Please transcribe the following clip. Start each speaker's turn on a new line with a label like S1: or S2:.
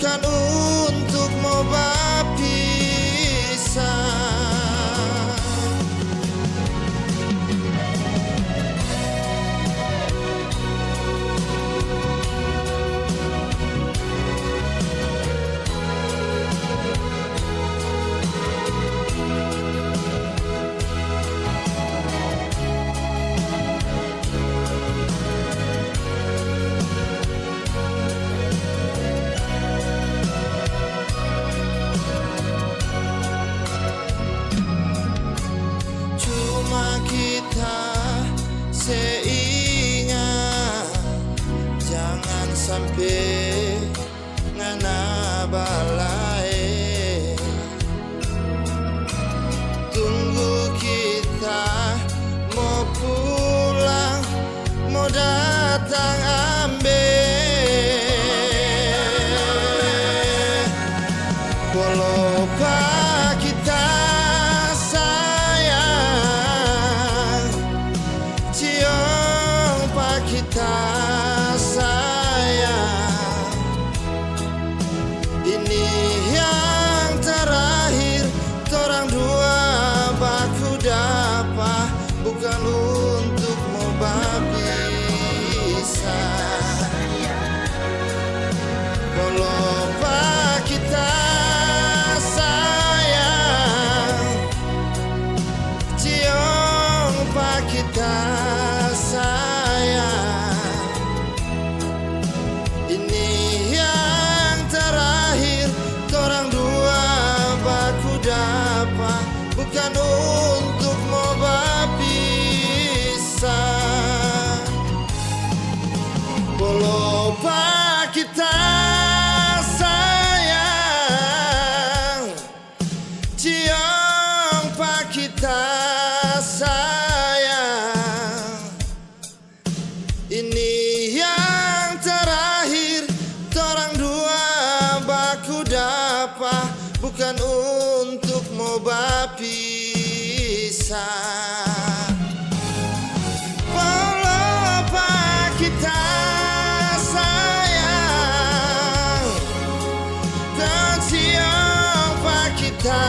S1: bukan untuk moba pisah. Kita seingat, jangan sampai ngana balai. Tunggu kita mau pulang, mau datang ambil. Walau kita kita sayang, ini yang terakhir torang dua baku dapat, bukan untuk moba pisah. Walau kita sayang, cium pak kita sayang. Bukan untuk moba pisah. Walau kita sayang, cium pak kita sayang. Ini yang terakhir torang dua baku dapat, bukan untuk moba pisah. Walau kita sayang, kau cium pak kita